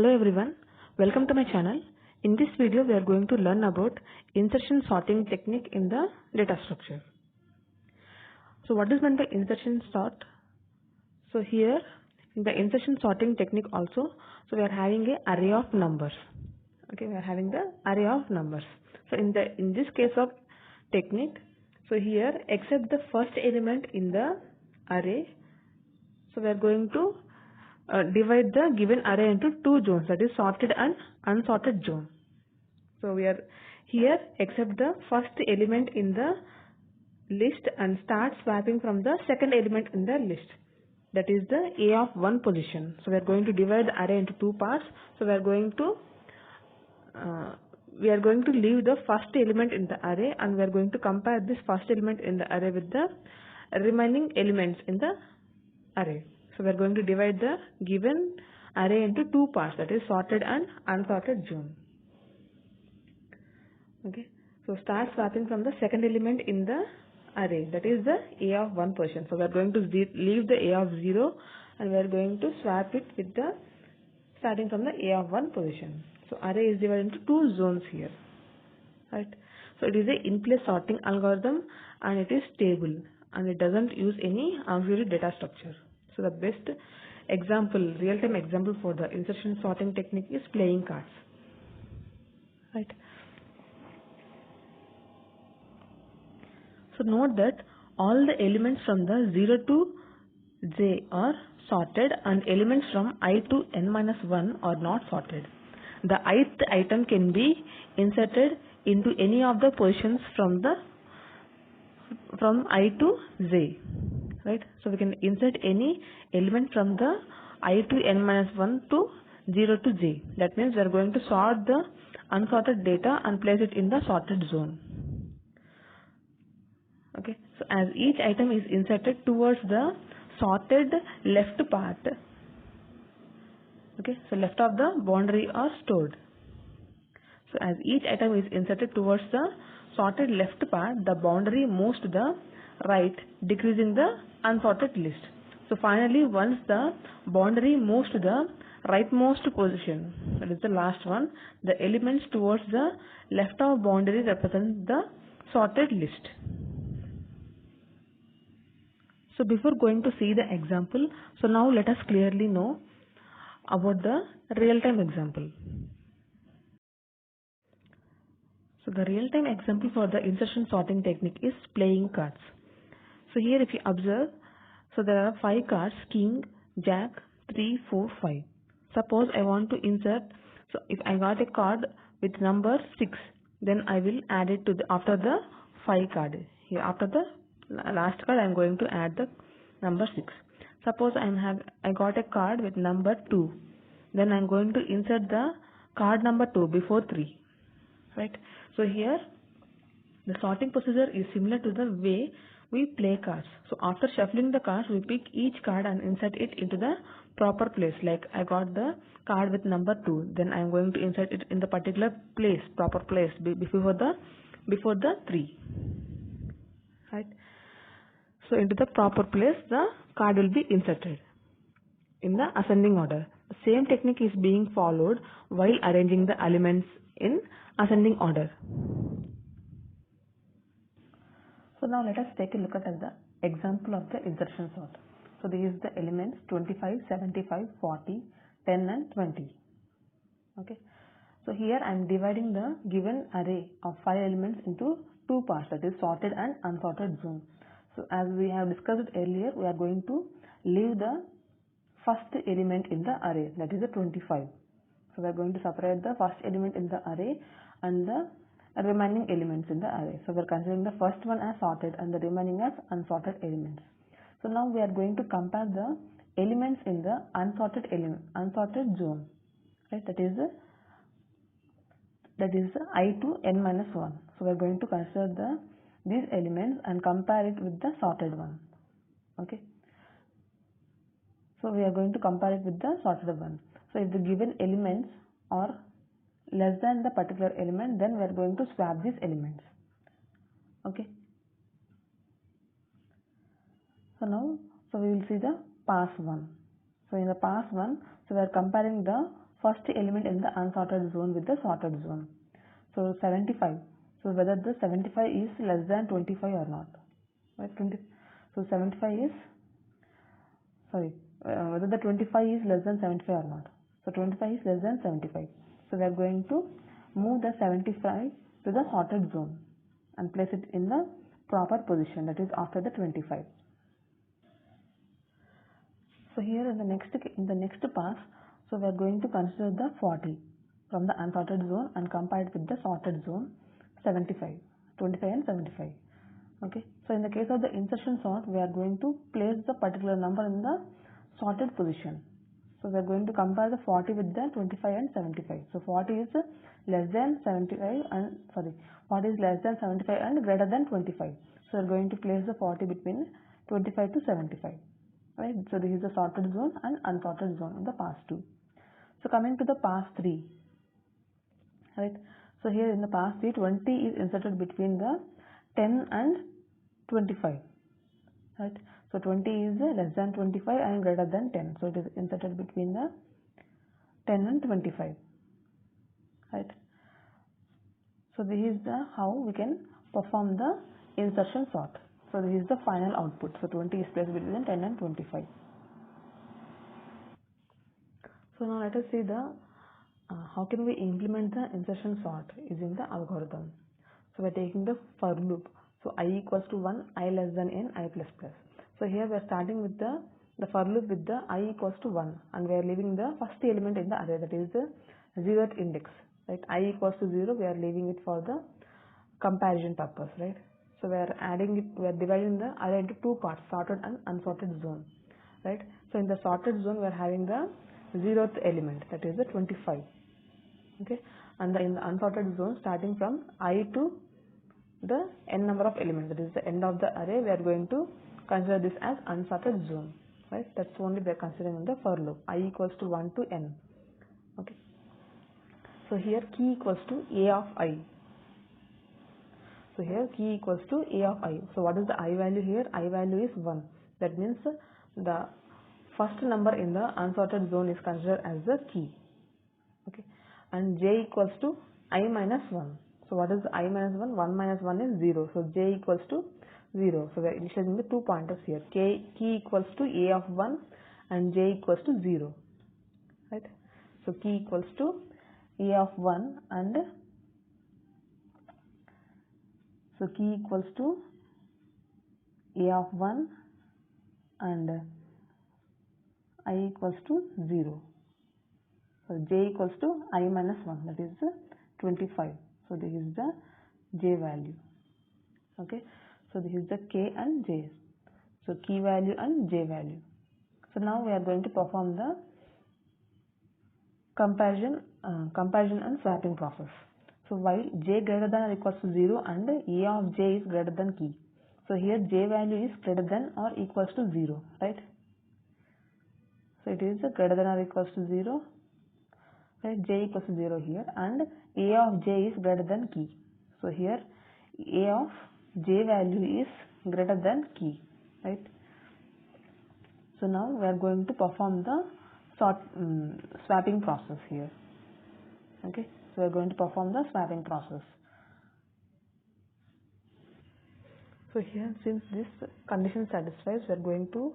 Hello everyone, welcome to my channel. In this video we are going to learn about insertion sorting technique in the data structure. So what is meant by insertion sort? So here in the insertion sorting technique also, so we are having an array of numbers. Okay, we are having the array of numbers. So in this case of technique, so here except the first element in the array, so we are going to divide the given array into two zones, that is sorted and unsorted zone. So we are here accept the first element in the list and start swapping from the second element in the list, that is the A of one position. So we are going to divide the array into two parts. So we are going to leave the first element in the array, and we are going to compare this first element in the array with the remaining elements in the array. So we are going to divide the given array into two parts, that is sorted and unsorted zone. Okay, so start swapping from the second element in the array, that is the A of one position. So we are going to leave the A of 0 and we are going to swap it with the starting from the A of one position. So array is divided into two zones here, right? So it is a in-place sorting algorithm and it is stable and it doesn't use any auxiliary data structure. So the best example, real-time example for the insertion sorting technique is playing cards, right? So note that all the elements from the 0 to j are sorted and elements from I to n-1 are not sorted. The ith item can be inserted into any of the positions from I to j, right? So we can insert any element from the I to n-1 to 0 to j. That means we are going to sort the unsorted data and place it in the sorted zone. Okay, so as each item is inserted towards the sorted left part, okay, so left of the boundary are stored. So as each item is inserted towards the sorted left part, the boundary moves to the right, decreasing the unsorted list. So finally, once the boundary moves to the rightmost position, that is the last one, the elements towards the left of boundary represent the sorted list. So before going to see the example, so now let us clearly know about the real-time example. So the real-time example for the insertion sorting technique is playing cards. So here if you observe, so there are 5 cards, king, jack, 3, 4, 5. Suppose I want to insert, so if I got a card with number 6, then I will add it to the after the 5 card. Here after the last card I am going to add the number 6. Suppose I got a card with number 2, then I am going to insert the card number 2 before 3, right? So here the sorting procedure is similar to the way we play cards. So after shuffling the cards, we pick each card and insert it into the proper place. Like I got the card with number 2, then I am going to insert it in the particular place, proper place before the 3, right? So into the proper place the card will be inserted in the ascending order. The same technique is being followed while arranging the elements in ascending order. So now let us take a look at the example of the insertion sort. So these are the elements 25, 75, 40, 10 and 20. Okay. So here I am dividing the given array of 5 elements into two parts, that is sorted and unsorted zone. So as we have discussed earlier, we are going to leave the first element in the array, that is the 25. So we are going to separate the first element in the array and the remaining elements in the array. So we are considering the first one as sorted and the remaining as unsorted elements. So now we are going to compare the elements in the unsorted zone, right? That is the I to n-1. So we are going to consider these elements and compare it with the sorted one. Okay. So we are going to compare it with the sorted one. So if the given elements are less than the particular element, then we are going to swap these elements. Okay. So now, so we will see the pass one. So in the pass one, so we are comparing the first element in the unsorted zone with the sorted zone. So 75. So whether the 75 is less than 25 or not. Right? So 75 is, whether the 25 is less than 75 or not. So 25 is less than 75. So we are going to move the 75 to the sorted zone and place it in the proper position, that is after the 25. So here in the next pass, so we are going to consider the 40 from the unsorted zone and compare it with the sorted zone 75, 25 and 75. Okay. So in the case of the insertion sort, we are going to place the particular number in the sorted position. So we are going to compare the 40 with the 25 and 75. So 40 is less than 75 and 40 is less than 75 and greater than 25. So we are going to place the 40 between 25 to 75. Right. So this is the sorted zone and unsorted zone in the pass 2. So coming to the pass 3. Right. So here in the pass 3, 20 is inserted between the 10 and 25. Right. So 20 is less than 25 and greater than 10. So it is inserted between the 10 and 25. Right. So this is the how we can perform the insertion sort. So this is the final output. So 20 is placed between 10 and 25. So now let us see the how can we implement the insertion sort using the algorithm. So we are taking the for loop. So I equals to 1, I less than n, I plus plus. So here we are starting with the for loop with the I equals to 1 and we are leaving the first element in the array, that is the 0th index. Right? I equals to 0, we are leaving it for the comparison purpose. Right? So we are adding it, we are dividing the array into two parts, sorted and unsorted zone. Right? So in the sorted zone we are having the 0th element, that is the 25. Okay, and in the unsorted zone, starting from I to the n number of elements, that is the end of the array, we are going to consider this as unsorted zone. Right? That's only we are considering in the for loop. I equals to 1 to n. Okay. So here key equals to a of I. So here key equals to a of I. So what is the I value here? I value is 1. That means the first number in the unsorted zone is considered as the key. Okay. And j equals to I minus 1. So what is I minus 1? 1 minus 1 is 0. So j equals to 0. So we are initializing the 2 pointers here. Key equals to a of 1 and j equals to 0. Right. So key equals to a of 1 and so key equals to a of 1 and I equals to 0. So j equals to I minus 1, that is 25. So this is the j value. Okay. So this is the k and j. So key value and j value. So now we are going to perform the comparison and swapping process. So while j greater than or equals to 0 and a of j is greater than key. So here j value is greater than or equals to 0. Right. So it is greater than or equals to 0. Right, j equals to 0 here and a of j is greater than key. So here a of j value is greater than key. Right. So now we are going to perform the swapping process here. Okay. So we are going to perform the swapping process. So here, since this condition satisfies, we are going to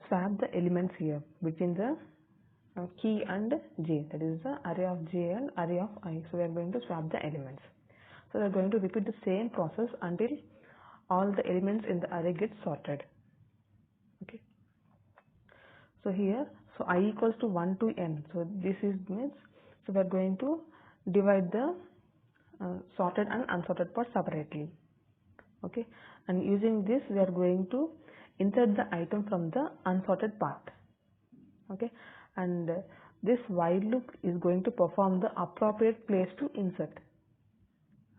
swap the elements here between the key and j, that is the array of j and array of I. So we are going to swap the elements. So we are going to repeat the same process until all the elements in the array get sorted. Okay. So here, so I equals to 1 to n. So this is means, so we are going to divide the sorted and unsorted part separately. Okay. And using this, we are going to insert the item from the unsorted part. Okay. And this while loop is going to perform the appropriate place to insert.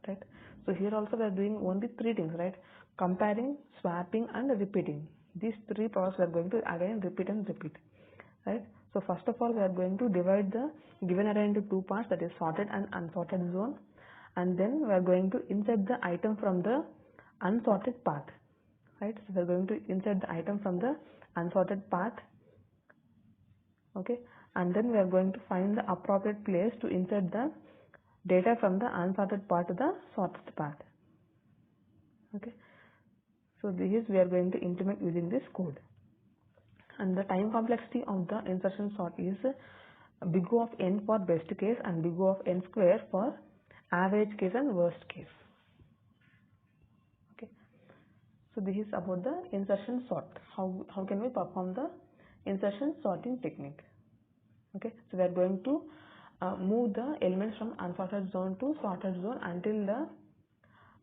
Right. So here also we are doing only 3 things, right? Comparing, swapping and repeating. These 3 processes we are going to again repeat and repeat. Right. So first of all, we are going to divide the given array into 2 parts, that is sorted and unsorted zone. And then we are going to insert the item from the unsorted part. Right. So we are going to insert the item from the unsorted part. Okay. and then we are going to find the appropriate place to insert the data from the unsorted part to the sorted part. Okay, so this is we are going to implement using this code. And the time complexity of the insertion sort is big O of n for best case and big O of n square for average case and worst case. Okay, so this is about the insertion sort. How can we perform the insertion sorting technique? Okay, so we are going to move the elements from unsorted zone to sorted zone until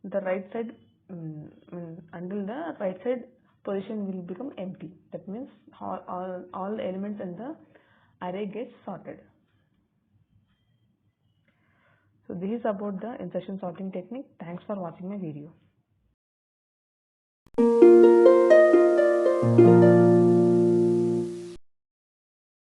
the right side until the right side position will become empty. That means all the elements in the array gets sorted. So this is about the insertion sorting technique. Thanks for watching my video.